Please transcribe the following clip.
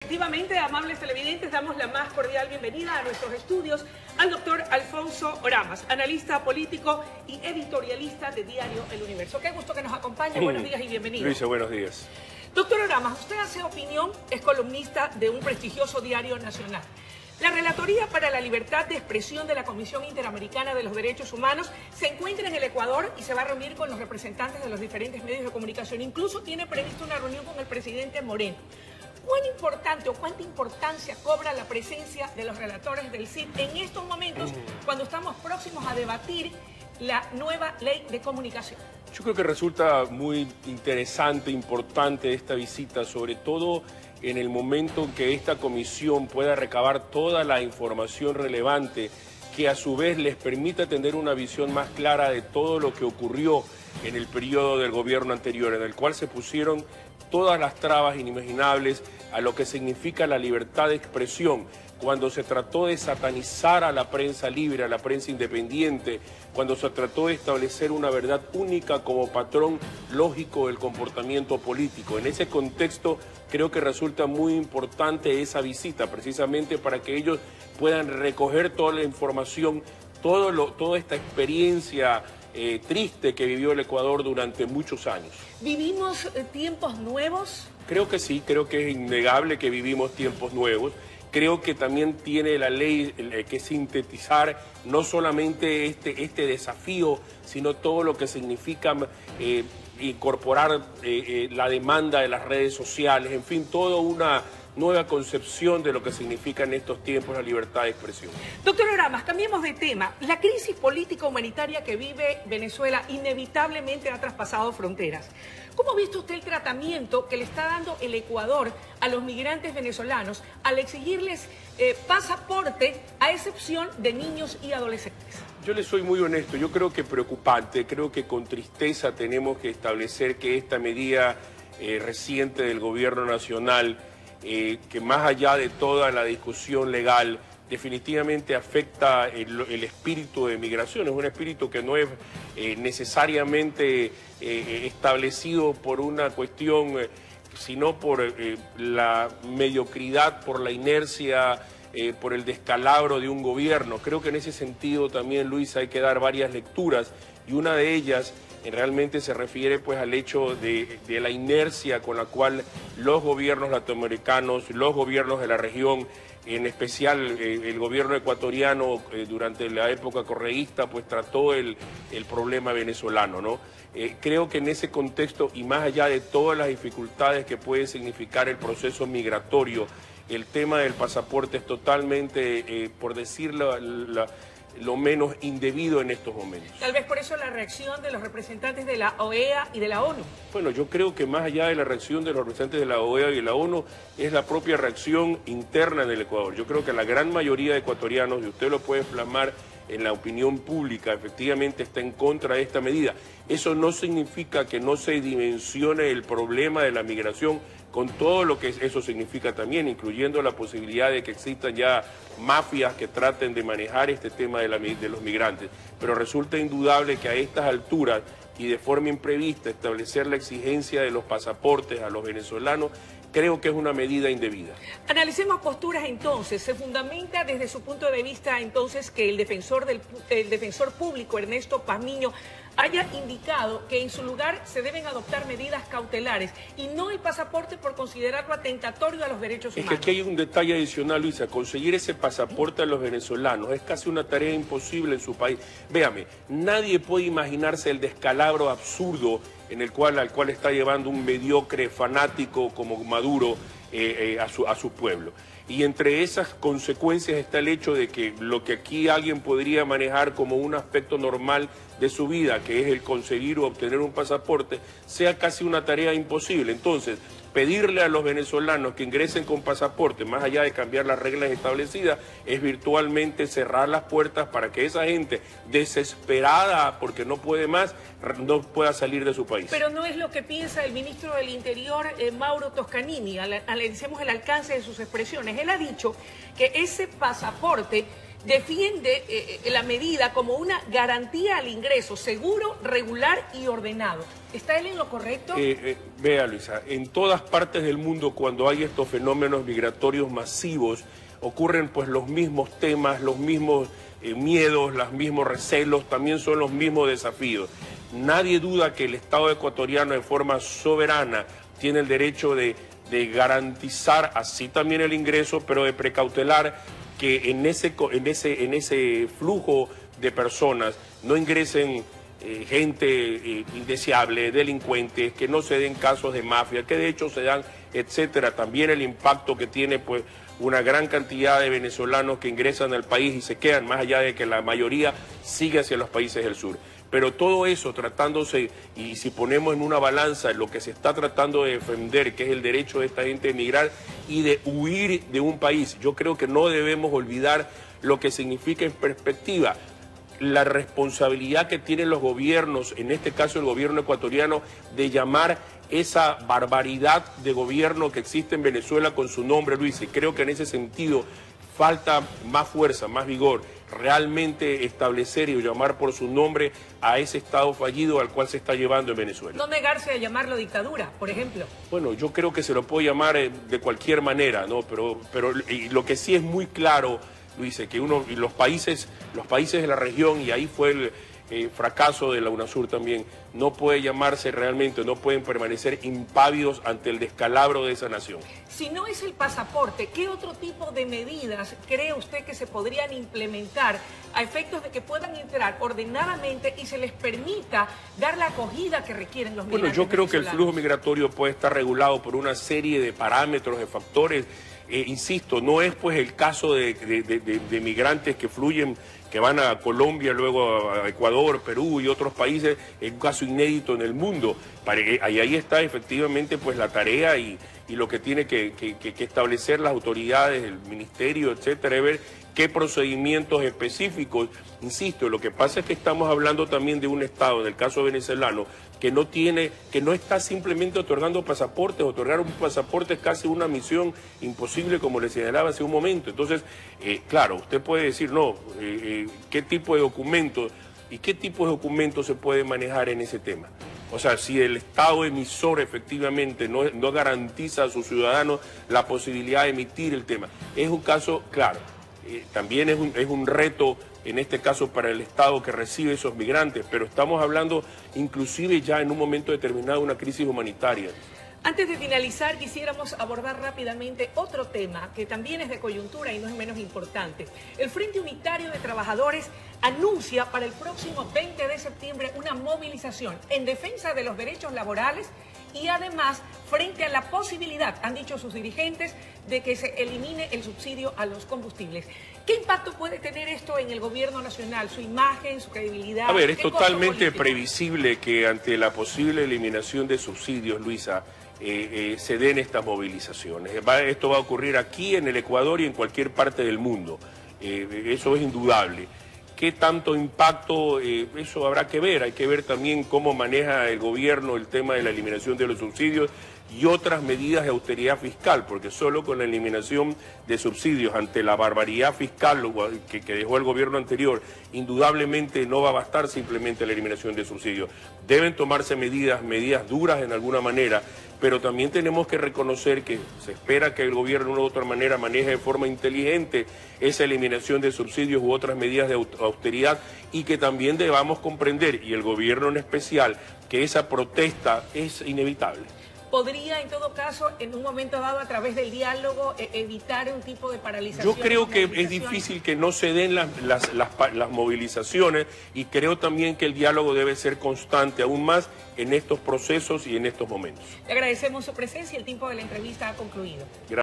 Efectivamente, amables televidentes, damos la más cordial bienvenida a nuestros estudios al doctor Alfonso Oramas, analista político y editorialista de Diario El Universo. Qué gusto que nos acompañe, buenos días y bienvenido. Luisa, buenos días. Doctor Oramas, usted hace opinión, es columnista de un prestigioso diario nacional. La Relatoría para la Libertad de Expresión de la Comisión Interamericana de los Derechos Humanos se encuentra en el Ecuador y se va a reunir con los representantes de los diferentes medios de comunicación. Incluso tiene previsto una reunión con el presidente Moreno. ¿Cuán importante o cuánta importancia cobra la presencia de los relatores del CID en estos momentos cuando estamos próximos a debatir la nueva ley de comunicación? Yo creo que resulta muy interesante, importante esta visita, sobre todo en el momento en que esta comisión pueda recabar toda la información relevante que a su vez les permita tener una visión más clara de todo lo que ocurrió en el periodo del gobierno anterior, en el cual se pusieron todas las trabas inimaginables a lo que significa la libertad de expresión, cuando se trató de satanizar a la prensa libre, a la prensa independiente, cuando se trató de establecer una verdad única como patrón lógico del comportamiento político. En ese contexto creo que resulta muy importante esa visita, precisamente para que ellos puedan recoger toda la información, toda esta experiencia triste que vivió el Ecuador durante muchos años. ¿Vivimos tiempos nuevos? Creo que sí, creo que es innegable que vivimos tiempos nuevos. Creo que también tiene la ley que sintetizar no solamente este desafío, sino todo lo que significa incorporar la demanda de las redes sociales, en fin, toda una nueva concepción de lo que significa en estos tiempos la libertad de expresión. Doctor Oramas, cambiemos de tema. La crisis política humanitaria que vive Venezuela inevitablemente ha traspasado fronteras. ¿Cómo ha visto usted el tratamiento que le está dando el Ecuador a los migrantes venezolanos al exigirles pasaporte a excepción de niños y adolescentes? Yo le soy muy honesto, yo creo que preocupante, creo que con tristeza tenemos que establecer que esta medida reciente del gobierno nacional, que más allá de toda la discusión legal, definitivamente afecta el espíritu de migración. Es un espíritu que no es necesariamente establecido por una cuestión, sino por la mediocridad, por la inercia, por el descalabro de un gobierno. Creo que en ese sentido también, Luis, hay que dar varias lecturas, y una de ellas realmente se refiere pues al hecho de la inercia con la cual los gobiernos latinoamericanos, los gobiernos de la región, en especial el gobierno ecuatoriano durante la época correísta, pues trató el problema venezolano, ¿no? Creo que en ese contexto, y más allá de todas las dificultades que puede significar el proceso migratorio, el tema del pasaporte es totalmente, por decirlo, lo menos indebido en estos momentos. Tal vez por eso la reacción de los representantes de la OEA y de la ONU. Bueno, yo creo que más allá de la reacción de los representantes de la OEA y de la ONU, es la propia reacción interna del Ecuador. Yo creo que la gran mayoría de ecuatorianos, y usted lo puede plasmar en la opinión pública, efectivamente está en contra de esta medida. Eso no significa que no se dimensione el problema de la migración, con todo lo que eso significa también, incluyendo la posibilidad de que existan ya mafias que traten de manejar este tema de los migrantes. Pero resulta indudable que a estas alturas y de forma imprevista establecer la exigencia de los pasaportes a los venezolanos, creo que es una medida indebida. Analicemos posturas entonces. Se fundamenta desde su punto de vista entonces que el defensor público Ernesto Pazmiño haya indicado que en su lugar se deben adoptar medidas cautelares y no el pasaporte por considerarlo atentatorio a los derechos humanos. Es que aquí hay un detalle adicional, Luisa. Conseguir ese pasaporte a los venezolanos es casi una tarea imposible en su país. Véame, nadie puede imaginarse el descalabro absurdo al cual está llevando un mediocre fanático como Maduro a su pueblo. Y entre esas consecuencias está el hecho de que lo que aquí alguien podría manejar como un aspecto normal de su vida, que es el conseguir o obtener un pasaporte, sea casi una tarea imposible. Entonces, pedirle a los venezolanos que ingresen con pasaporte, más allá de cambiar las reglas establecidas, es virtualmente cerrar las puertas para que esa gente desesperada porque no puede más, no pueda salir de su país. Pero no es lo que piensa el ministro del Interior, Mauro Toscanini. Analicemos el alcance de sus expresiones. Él ha dicho que ese pasaporte defiende la medida como una garantía al ingreso seguro, regular y ordenado. ¿Está él en lo correcto? Vea, Luisa, en todas partes del mundo cuando hay estos fenómenos migratorios masivos ocurren pues los mismos temas, los mismos miedos, los mismos recelos, también son los mismos desafíos. Nadie duda que el Estado ecuatoriano de forma soberana tiene el derecho de garantizar así también el ingreso, pero de precautelar que en ese flujo de personas no ingresen gente indeseable, delincuentes, que no se den casos de mafia, que de hecho se dan, etcétera. También el impacto que tiene pues una gran cantidad de venezolanos que ingresan al país y se quedan, más allá de que la mayoría sigue hacia los países del sur. Pero todo eso tratándose, y si ponemos en una balanza lo que se está tratando de defender, que es el derecho de esta gente de emigrar y de huir de un país, yo creo que no debemos olvidar lo que significa en perspectiva la responsabilidad que tienen los gobiernos, en este caso el gobierno ecuatoriano, de llamar esa barbaridad de gobierno que existe en Venezuela con su nombre, Luis, y creo que en ese sentido falta más fuerza, más vigor, realmente establecer y llamar por su nombre a ese Estado fallido al cual se está llevando en Venezuela. No negarse a llamarlo dictadura, por ejemplo. Bueno, yo creo que se lo puede llamar de cualquier manera, ¿no? Pero lo que sí es muy claro, Luis, que los países de la región, y ahí fue el fracaso de la UNASUR también, no puede llamarse realmente, no pueden permanecer impávidos ante el descalabro de esa nación. Si no es el pasaporte, ¿qué otro tipo de medidas cree usted que se podrían implementar a efectos de que puedan entrar ordenadamente y se les permita dar la acogida que requieren los migrantes? Bueno, yo creo que el flujo migratorio puede estar regulado por una serie de parámetros, de factores. Insisto, no es pues el caso de migrantes que fluyen, que van a Colombia, luego a Ecuador, Perú y otros países, es un caso inédito en el mundo. Ahí está efectivamente pues la tarea y lo que tiene que establecer las autoridades, el ministerio, etcétera, es ver qué procedimientos específicos. Insisto, lo que pasa es que estamos hablando también de un Estado, en el caso venezolano, que no está simplemente otorgando pasaportes. Otorgar un pasaporte es casi una misión imposible, como le señalaba hace un momento. Entonces, claro, usted puede decir, no, ¿qué tipo de documentos y qué tipo de documentos se puede manejar en ese tema? O sea, si el Estado emisor efectivamente no garantiza a sus ciudadanos la posibilidad de emitir el tema, es un caso, claro, también es un reto en este caso para el Estado que recibe esos migrantes, pero estamos hablando inclusive ya en un momento determinado de una crisis humanitaria. Antes de finalizar, quisiéramos abordar rápidamente otro tema que también es de coyuntura y no es menos importante. El Frente Unitario de Trabajadores anuncia para el próximo 20 de septiembre una movilización en defensa de los derechos laborales y además frente a la posibilidad, han dicho sus dirigentes, de que se elimine el subsidio a los combustibles. ¿Qué impacto puede tener esto en el gobierno nacional, su imagen, su credibilidad? A ver, es totalmente previsible que ante la posible eliminación de subsidios, Luisa, se den estas movilizaciones. Esto va a ocurrir aquí en el Ecuador y en cualquier parte del mundo. Eso es indudable. ¿Qué tanto impacto? Eso habrá que ver. Hay que ver también cómo maneja el gobierno el tema de la eliminación de los subsidios y otras medidas de austeridad fiscal, porque solo con la eliminación de subsidios ante la barbaridad fiscal que dejó el gobierno anterior, indudablemente no va a bastar simplemente la eliminación de subsidios. Deben tomarse medidas duras en alguna manera, pero también tenemos que reconocer que se espera que el gobierno de una u otra manera maneje de forma inteligente esa eliminación de subsidios u otras medidas de austeridad y que también debamos comprender, y el gobierno en especial, que esa protesta es inevitable. ¿Podría, en todo caso, en un momento dado, a través del diálogo, evitar un tipo de paralización? Yo creo que es difícil que no se den las movilizaciones y creo también que el diálogo debe ser constante, aún más en estos procesos y en estos momentos. Le agradecemos su presencia y el tiempo de la entrevista ha concluido. Gracias.